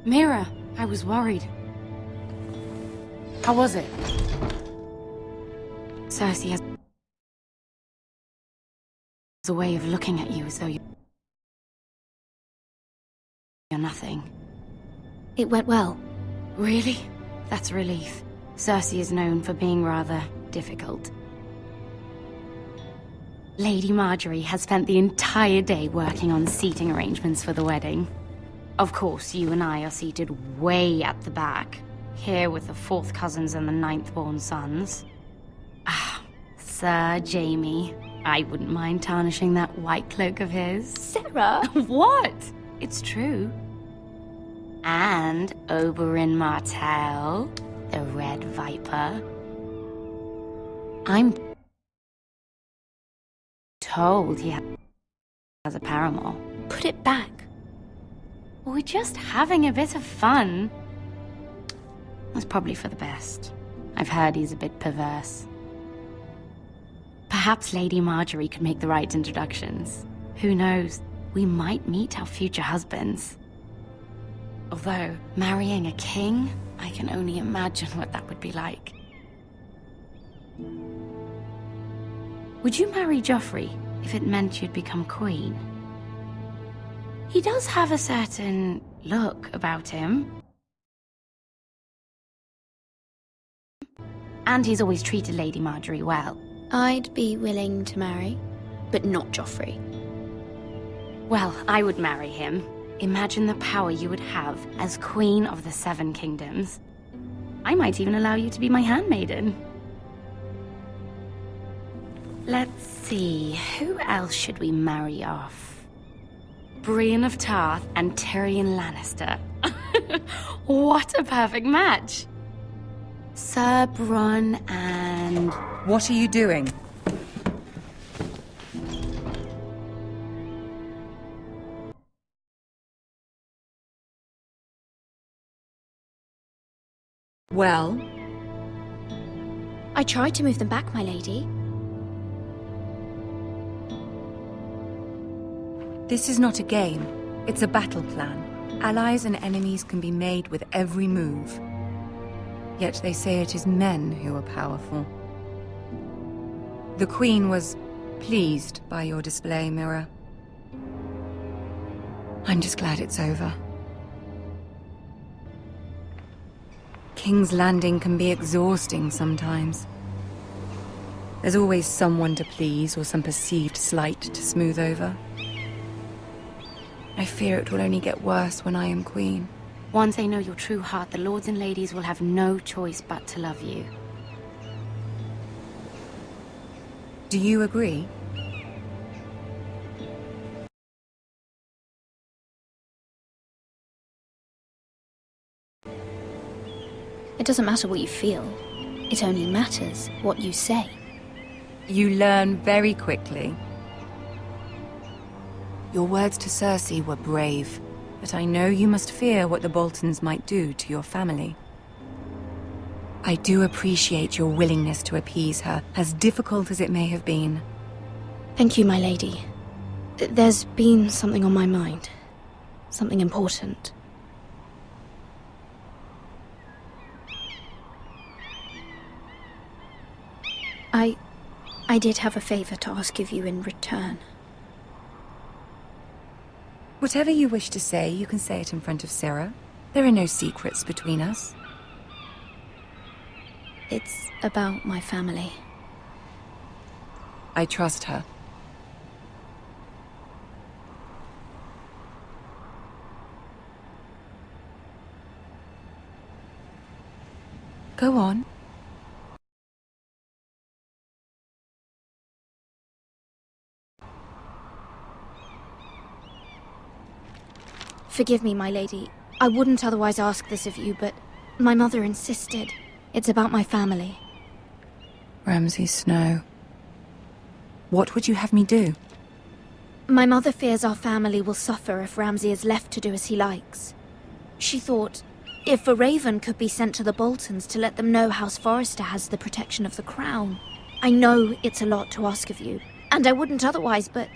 Mira, I was worried. How was it? Cersei has a way of looking at you as though you're nothing. It went well. Really? That's a relief. Cersei is known for being rather difficult. Lady Margaery has spent the entire day working on seating arrangements for the wedding. Of course, you and I are seated way at the back, here with the 4th cousins and the 9th-born sons. Ah, Sir Jaime. I wouldn't mind tarnishing that white cloak of his. Sarah! What? It's true. And Oberyn Martell, the Red Viper. I'm told he has a paramour. Put it back. We're just having a bit of fun. That's probably for the best. I've heard he's a bit perverse. Perhaps Lady Margaery could make the right introductions. Who knows? We might meet our future husbands. Although, marrying a king, I can only imagine what that would be like. Would you marry Joffrey if it meant you'd become queen? He does have a certain look about him. And he's always treated Lady Margaery well. I'd be willing to marry, but not Joffrey. Well, I would marry him. Imagine the power you would have as Queen of the 7 Kingdoms. I might even allow you to be my handmaiden. Let's see, who else should we marry off? Brienne of Tarth and Tyrion Lannister. What a perfect match! Sir Bronn and... What are you doing? Well? I tried to move them back, my lady. This is not a game. It's a battle plan. Allies and enemies can be made with every move. Yet they say it is men who are powerful. The Queen was pleased by your display, Mira. I'm just glad it's over. King's Landing can be exhausting sometimes. There's always someone to please or some perceived slight to smooth over. I fear it will only get worse when I am queen. Once they know your true heart, the lords and ladies will have no choice but to love you. Do you agree? It doesn't matter what you feel. It only matters what you say. You learn very quickly. Your words to Cersei were brave, but I know you must fear what the Boltons might do to your family. I do appreciate your willingness to appease her, as difficult as it may have been. Thank you, my lady. There's been something on my mind. Something important. I did have a favor to ask of you in return. Whatever you wish to say, you can say it in front of Sarah. There are no secrets between us. It's about my family. I trust her. Go on. Forgive me, my lady. I wouldn't otherwise ask this of you, but my mother insisted. It's about my family. Ramsay Snow. What would you have me do? My mother fears our family will suffer if Ramsay is left to do as he likes. She thought, if a raven could be sent to the Boltons to let them know House Forrester has the protection of the crown. I know it's a lot to ask of you, and I wouldn't otherwise, but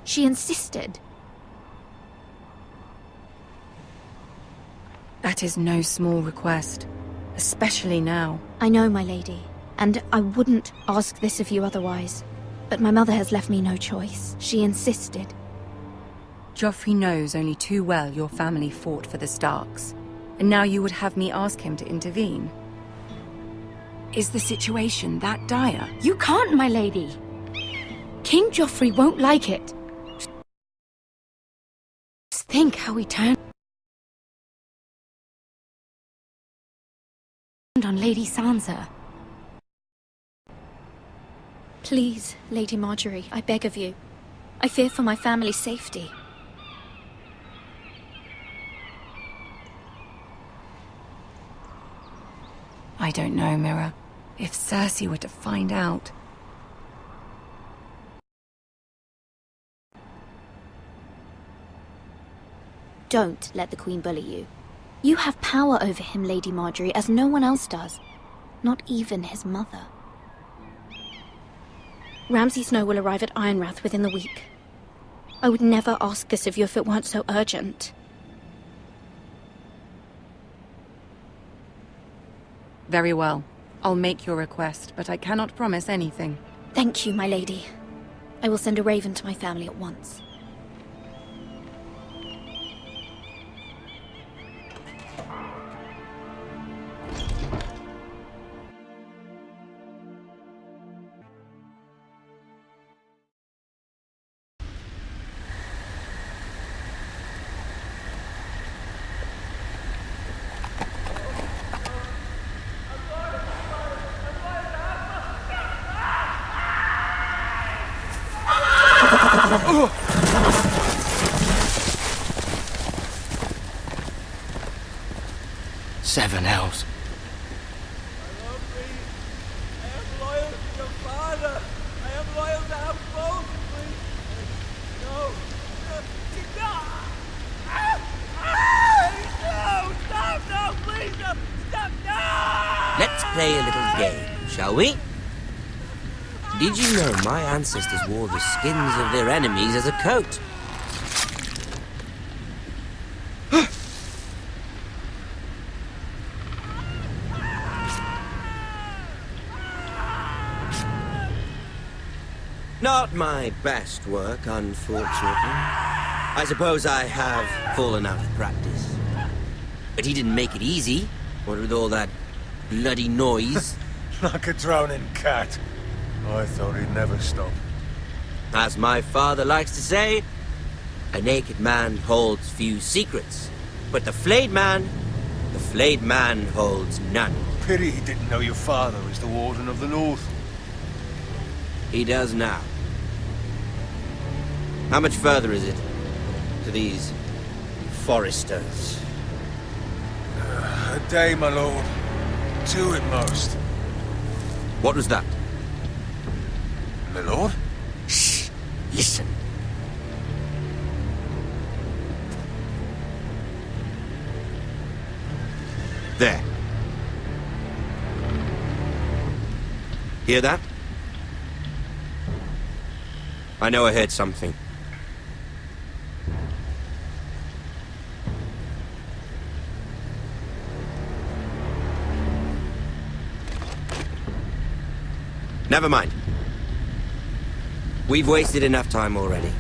she insisted. That is no small request, especially now. I know, my lady, and I wouldn't ask this of you otherwise. But my mother has left me no choice. She insisted. Joffrey knows only too well your family fought for the Starks, and now you would have me ask him to intervene. Is the situation that dire? You can't, my lady. King Joffrey won't like it. Just think how he turned on Lady Sansa. Please, Lady Marjorie, I beg of you. I fear for my family's safety. I don't know, Mira. If Cersei were to find out... Don't let the Queen bully you. You have power over him, Lady Marjorie, as no one else does. Not even his mother. Ramsay Snow will arrive at Ironrath within the week. I would never ask this of you if it weren't so urgent. Very well. I'll make your request, but I cannot promise anything. Thank you, my lady. I will send a raven to my family at once. Seven elves. I love thee. I am loyal to your father. I am loyal to our both, please. No. No, stop, no, please, no, stop, no! Let's play a little game, shall we? Did you know my ancestors wore the skins of their enemies as a coat? Not my best work, unfortunately. I suppose I have fallen out of practice. But he didn't make it easy, what with all that bloody noise. Like a drowning cat. I thought he'd never stop. As my father likes to say, a naked man holds few secrets. But the flayed man holds none. Pity he didn't know your father was the Warden of the North. He does now. How much further is it to these foresters? A day, my lord. 2 at most. What was that? My lord? Shh! Listen. There. Hear that? I know I heard something. Never mind. We've wasted enough time already.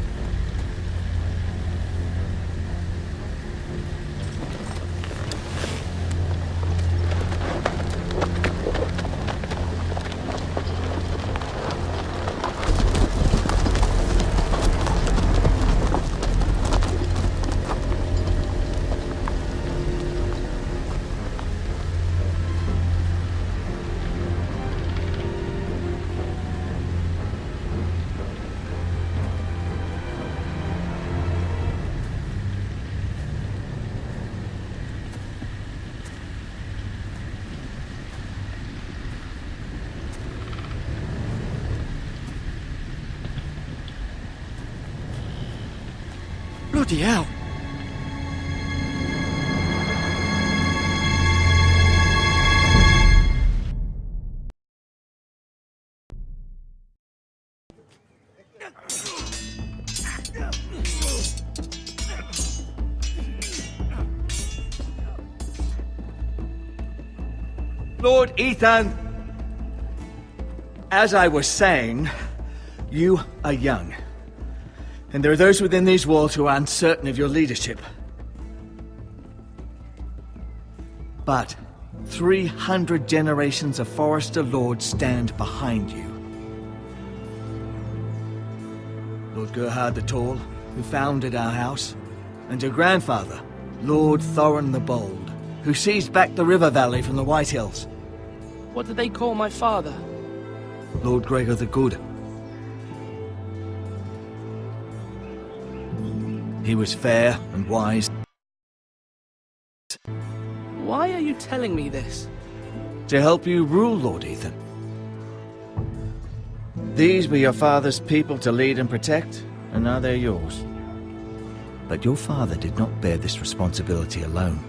Bloody hell! Lord Ethan! As I was saying, you are young. And there are those within these walls who are uncertain of your leadership. But 300 generations of Forester Lords stand behind you. Lord Gerhard the Tall, who founded our house, and your grandfather, Lord Thorin the Bold, who seized back the river valley from the White Hills. What did they call my father? Lord Gregor the Good. He was fair and wise. Why are you telling me this? To help you rule, Lord Ethan. These were your father's people to lead and protect, and now they're yours. But your father did not bear this responsibility alone.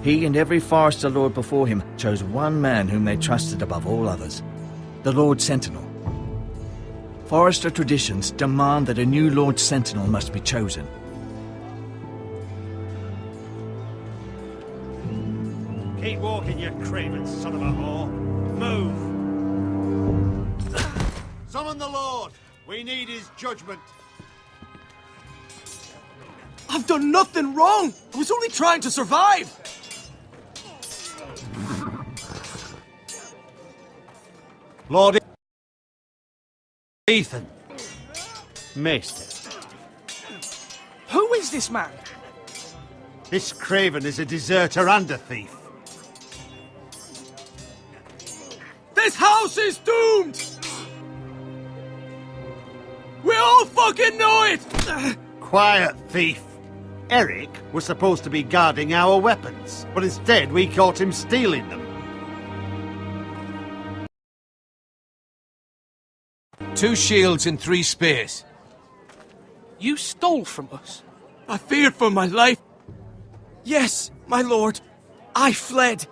He and every Forester Lord before him chose one man whom they trusted above all others, the Lord Sentinel. Forester traditions demand that a new Lord Sentinel must be chosen. Keep walking, you craven son of a whore. Move! Summon the Lord! We need his judgment. I've done nothing wrong! I was only trying to survive! Lord Ethan. Maester. Who is this man? This craven is a deserter and a thief. This house is doomed! We all fucking know it! Quiet, thief. Eric was supposed to be guarding our weapons, but instead we caught him stealing them. 2 shields and 3 spears. You stole from us. I feared for my life. Yes, my lord. I fled.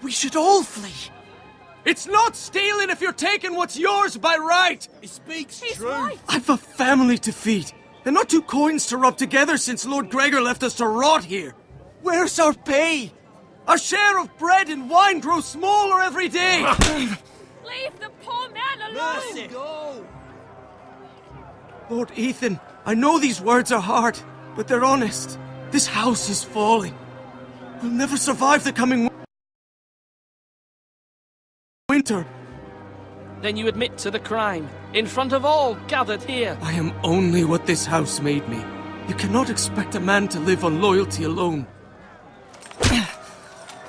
We should all flee. It's not stealing if you're taking what's yours by right. He speaks He's true. right. I've a family to feed, and not 2 coins to rub together since Lord Gregor left us to rot here. Where's our pay? Our share of bread and wine grows smaller every day. Leave the poor man alone! Mercy. Go. Lord Ethan, I know these words are hard, but they're honest. This house is falling. We'll never survive the coming winter. Then you admit to the crime, in front of all gathered here. I am only what this house made me. You cannot expect a man to live on loyalty alone.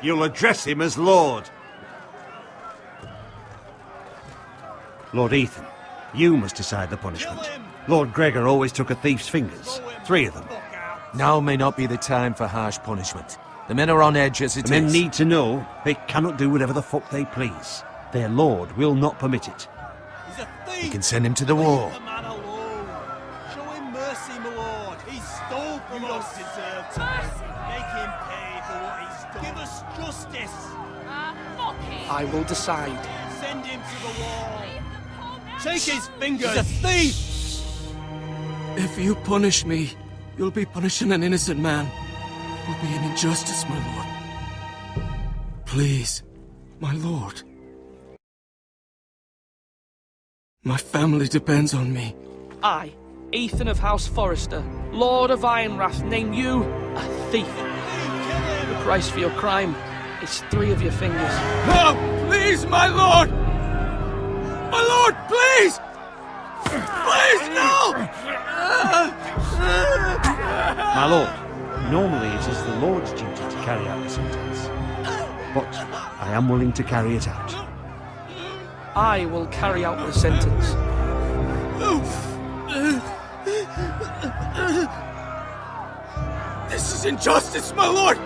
You'll address him as Lord. Lord Ethan, you must decide the punishment. Lord Gregor always took a thief's fingers. 3 of them. Now may not be the time for harsh punishment. The men are on edge as it is. The men need to know they cannot do whatever the fuck they please. Their lord will not permit it. He's a thief! We can send him to the wall. Leave the man alone. Show him mercy, my lord. He stole from us. You don't deserve to. Make him pay for what he's done. Give us justice. Fuck him! I will decide. Send him to the wall. Leave the poor man Take his alone. fingers. He's a thief! If you punish me, you'll be punishing an innocent man. It will be an injustice, my lord. Please, my lord. My family depends on me. I, Ethan of House Forester, Lord of Ironwrath, name you a thief. The price for your crime is 3 of your fingers. No, please, my lord! My lord, please! Please, no! My lord, normally it is the Lord's duty to carry out the sentence. But I am willing to carry it out. I will carry out the sentence. This is injustice, my lord!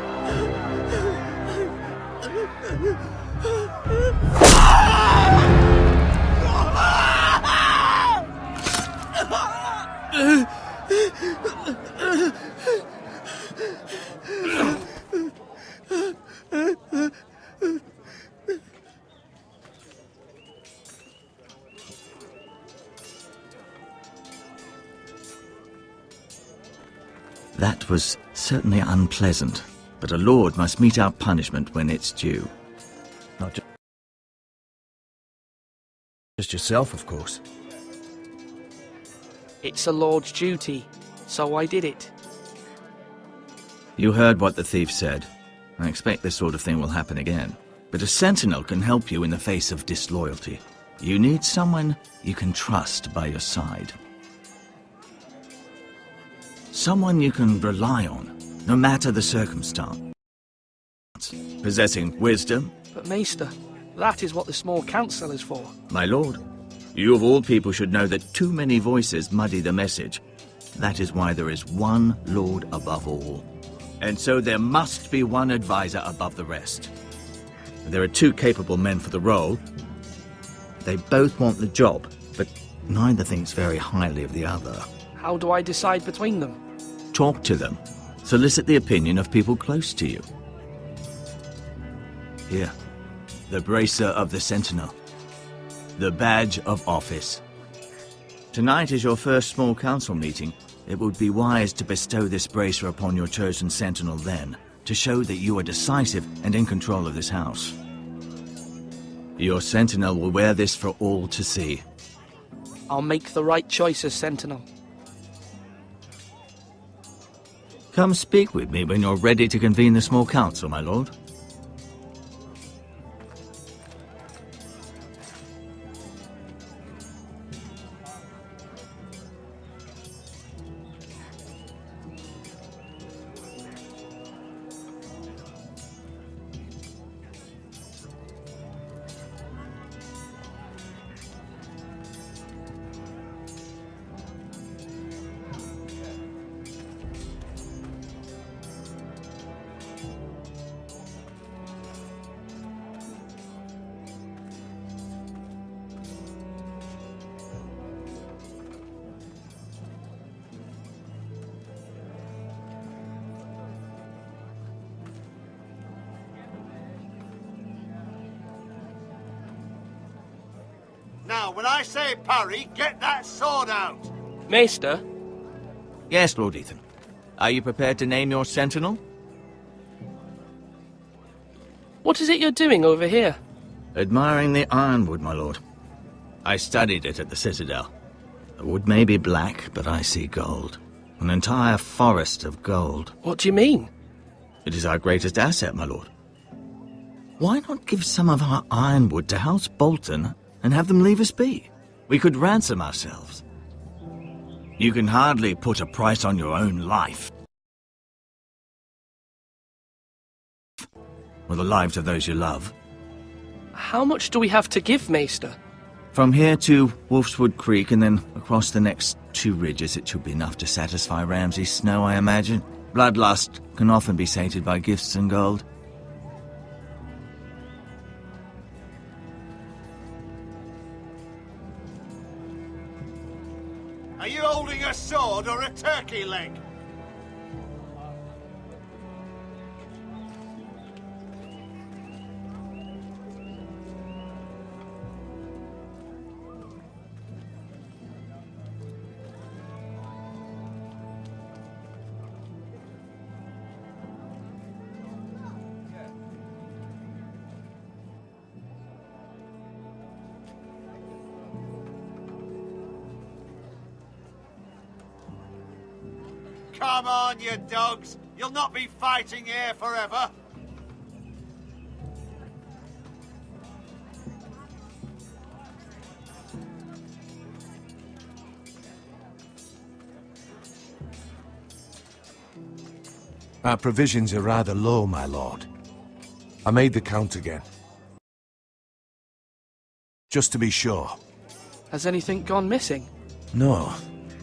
That was certainly unpleasant, but a lord must mete out punishment when it's due. Just yourself, of course. It's a lord's duty, so I did it. You heard what the thief said. I expect this sort of thing will happen again. But a sentinel can help you in the face of disloyalty. You need someone you can trust by your side. Someone you can rely on, no matter the circumstance. Possessing wisdom. But Maester, that is what the small council is for. My lord, you of all people should know that too many voices muddy the message. That is why there is one lord above all. And so there must be one advisor above the rest. There are two capable men for the role. They both want the job, but neither thinks very highly of the other. How do I decide between them? Talk to them. Solicit the opinion of people close to you. Here, the bracer of the Sentinel. The badge of office. Tonight is your first small council meeting. It would be wise to bestow this bracer upon your chosen Sentinel then, to show that you are decisive and in control of this house. Your Sentinel will wear this for all to see. I'll make the right choice as Sentinel. Come speak with me when you're ready to convene the small council, my lord. Now, when I say parry, get that sword out! Maester? Yes, Lord Ethan. Are you prepared to name your Sentinel? What is it you're doing over here? Admiring the ironwood, my lord. I studied it at the Citadel. The wood may be black, but I see gold. An entire forest of gold. What do you mean? It is our greatest asset, my lord. Why not give some of our ironwood to House Bolton and have them leave us be? We could ransom ourselves. You can hardly put a price on your own life. Or the lives of those you love. How much do we have to give, Maester? From here to Wolfswood Creek and then across the next 2 ridges, it should be enough to satisfy Ramsay Snow, I imagine. Bloodlust can often be sated by gifts and gold. Are you holding a sword or a turkey leg? Come on, you dogs! You'll not be fighting here forever! Our provisions are rather low, my lord. I made the count again. Just to be sure. Has anything gone missing? No,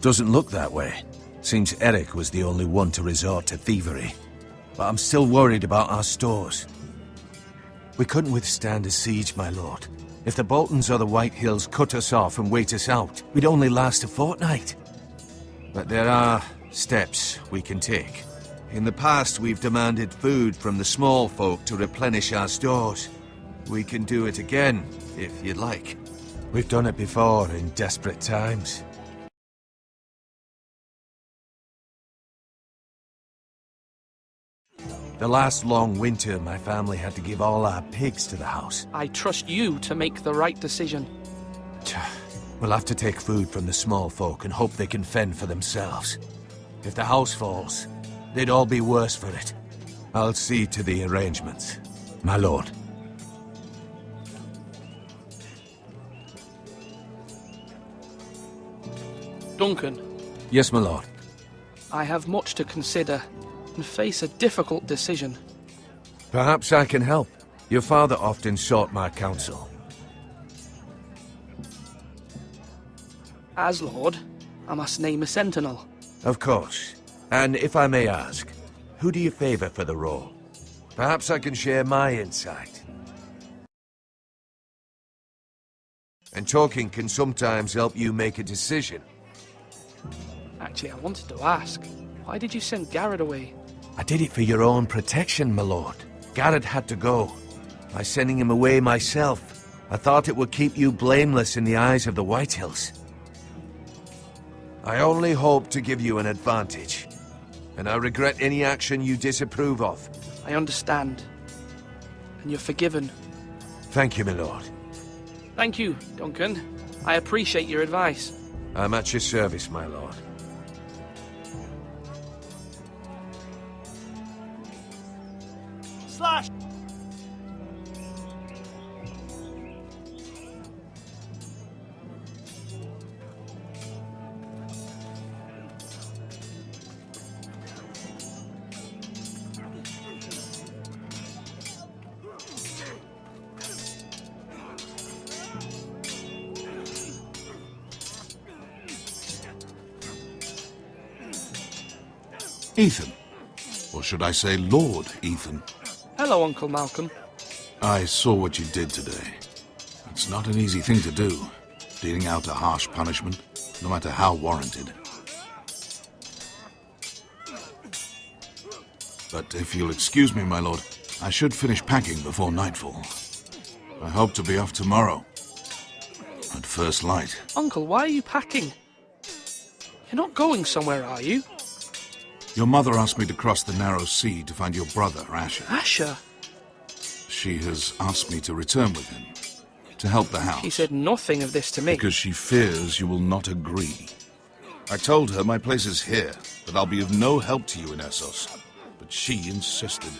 doesn't look that way. Seems Eric was the only one to resort to thievery. But I'm still worried about our stores. We couldn't withstand a siege, my lord. If the Boltons or the White Hills cut us off and wait us out, we'd only last a fortnight. But there are steps we can take. In the past, we've demanded food from the small folk to replenish our stores. We can do it again, if you'd like. We've done it before in desperate times. The last long winter, my family had to give all our pigs to the house. I trust you to make the right decision. We'll have to take food from the small folk and hope they can fend for themselves. If the house falls, they'd all be worse for it. I'll see to the arrangements, my lord. Duncan. Yes, my lord. I have much to consider and face a difficult decision. Perhaps I can help. Your father often sought my counsel. As Lord, I must name a sentinel. Of course. And if I may ask, who do you favor for the role? Perhaps I can share my insight. And talking can sometimes help you make a decision. Actually, I wanted to ask, why did you send Garrett away? I did it for your own protection, my lord. Garrett had to go. By sending him away myself, I thought it would keep you blameless in the eyes of the Whitehills. I only hope to give you an advantage, and I regret any action you disapprove of. I understand, and you're forgiven. Thank you, my lord. Thank you, Duncan. I appreciate your advice. I'm at your service, my lord. Slash! Ethan. Or should I say Lord Ethan? Hello, Uncle Malcolm. I saw what you did today. It's not an easy thing to do, dealing out a harsh punishment, no matter how warranted. But if you'll excuse me, my lord, I should finish packing before nightfall. I hope to be off tomorrow, at first light. Uncle, why are you packing? You're not going somewhere, are you? Your mother asked me to cross the narrow sea to find your brother, Asher. Asher? She has asked me to return with him, to help the house. She said nothing of this to me. Because she fears you will not agree. I told her my place is here, that I'll be of no help to you in Essos. But she insisted.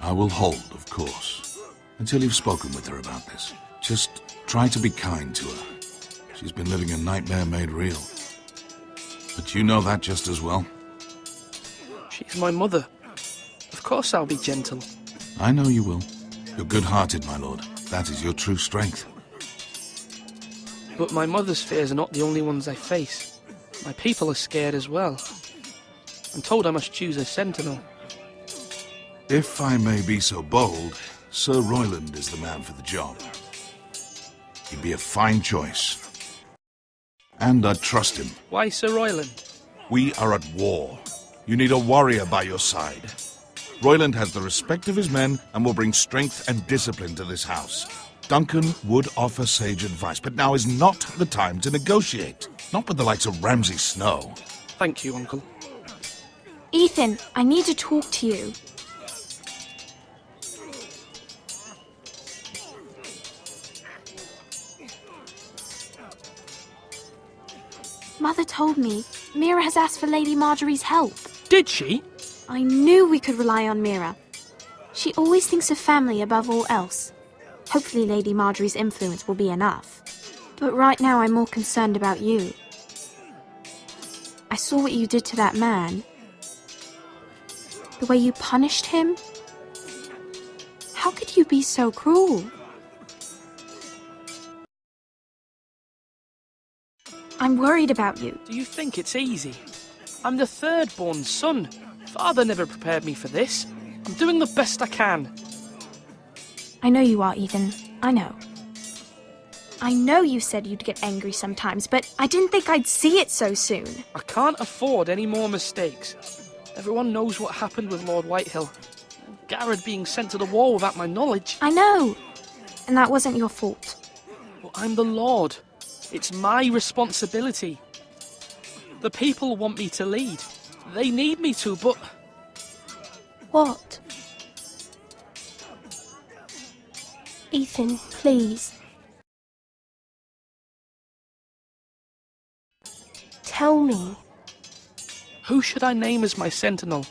I will hold, of course, until you've spoken with her about this. Just try to be kind to her. She's been living a nightmare made real. But you know that just as well. She's my mother. Of course I'll be gentle. I know you will. You're good-hearted, my lord. That is your true strength. But my mother's fears are not the only ones I face. My people are scared as well. I'm told I must choose a sentinel. If I may be so bold, Sir Royland is the man for the job. He'd be a fine choice. And I'd trust him. Why Sir Royland? We are at war. You need a warrior by your side. Royland has the respect of his men and will bring strength and discipline to this house. Duncan would offer sage advice, but now is not the time to negotiate. Not with the likes of Ramsay Snow. Thank you, Uncle. Ethan, I need to talk to you. Mother told me Mira has asked for Lady Marjorie's help. Did she? I knew we could rely on Mira. She always thinks of family above all else. Hopefully Lady Marjorie's influence will be enough. But right now I'm more concerned about you. I saw what you did to that man. The way you punished him. How could you be so cruel? I'm worried about you. Do you think it's easy? I'm the third-born son. Father never prepared me for this. I'm doing the best I can. I know you are, Ethan. I know. I know you said you'd get angry sometimes, but I didn't think I'd see it so soon. I can't afford any more mistakes. Everyone knows what happened with Lord Whitehill. Garrett being sent to the war without my knowledge. I know. And that wasn't your fault. But I'm the Lord. It's my responsibility. The people want me to lead. They need me to, but... What? Ethan, please. Tell me. Who should I name as my sentinel?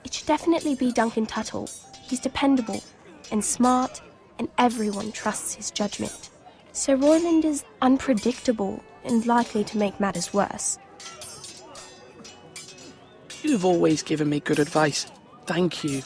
It should definitely be Duncan Tuttle. He's dependable and smart, and everyone trusts his judgment. Sir Royland is unpredictable and likely to make matters worse. You've always given me good advice. Thank you.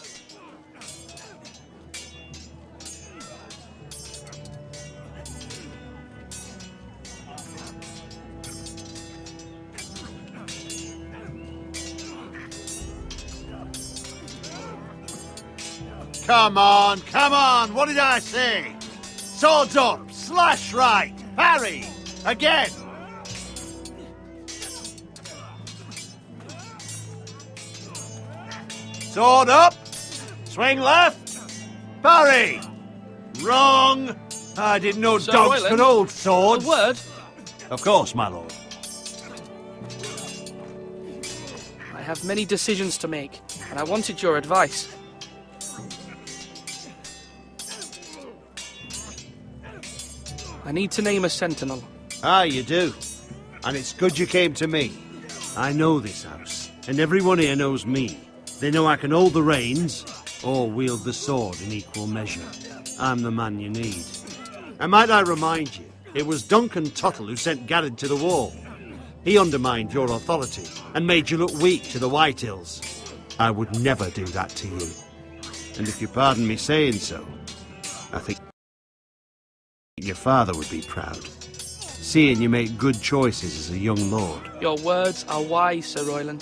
Come on, what did I say? Swords up, slash right, parry, again. Sword up, swing left, parry. Wrong. I didn't know Sir dogs Royland, could hold swords. A word? Of course, my lord. I have many decisions to make, and I wanted your advice. I need to name a sentinel. Ah, you do. And it's good you came to me. I know this house, and everyone here knows me. They know I can hold the reins, or wield the sword in equal measure. I'm the man you need. And might I remind you, it was Duncan Tuttle who sent Garrett to the wall. He undermined your authority, and made you look weak to the Whitehills. I would never do that to you. And if you pardon me saying so, I think your father would be proud, seeing you make good choices as a young lord. Your words are wise, Sir Royland.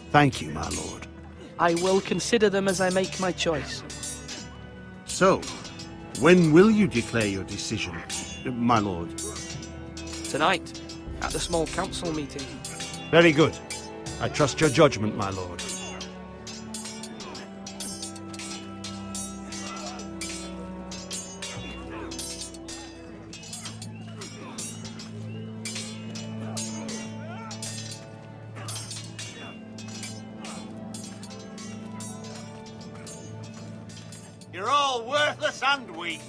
Thank you, my lord. I will consider them as I make my choice. So, when will you declare your decision, my lord? Tonight, at the small council meeting. Very good. I trust your judgment, my lord. You're all worthless and weak.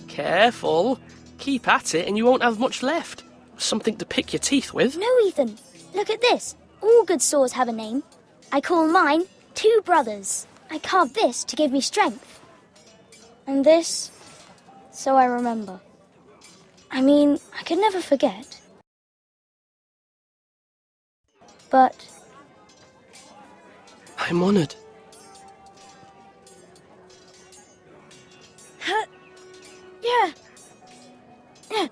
Careful. Keep at it and you won't have much left. Something to pick your teeth with. No, Ethan. Look at this. All good swords have a name. I call mine Two Brothers. I carved this to give me strength. And this, so I remember. I mean, I could never forget. But I'm honored. Yeah.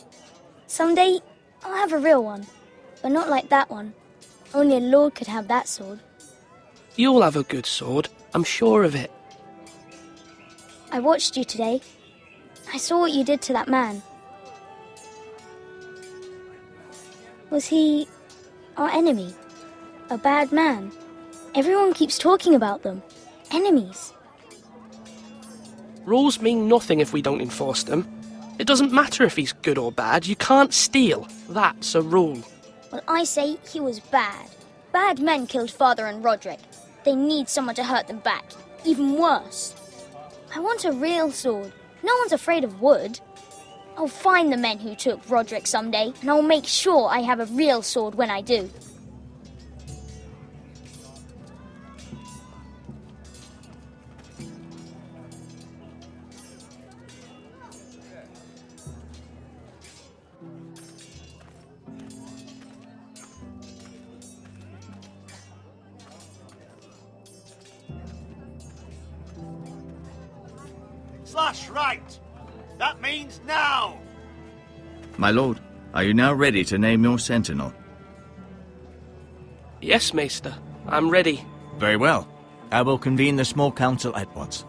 Someday, I'll have a real one. But not like that one. Only a lord could have that sword. You'll have a good sword. I'm sure of it. I watched you today. I saw what you did to that man. Was he our enemy? A bad man? Everyone keeps talking about them. Enemies. Rules mean nothing if we don't enforce them. It doesn't matter if he's good or bad. You can't steal. That's a rule. Well, I say he was bad. Bad men killed Father and Roderick. They need someone to hurt them back. Even worse. I want a real sword. No one's afraid of wood. I'll find the men who took Roderick someday, and I'll make sure I have a real sword when I do. Slash right. That means now. My lord, are you now ready to name your sentinel? Yes, Maester. I'm ready. Very well. I will convene the small council at once.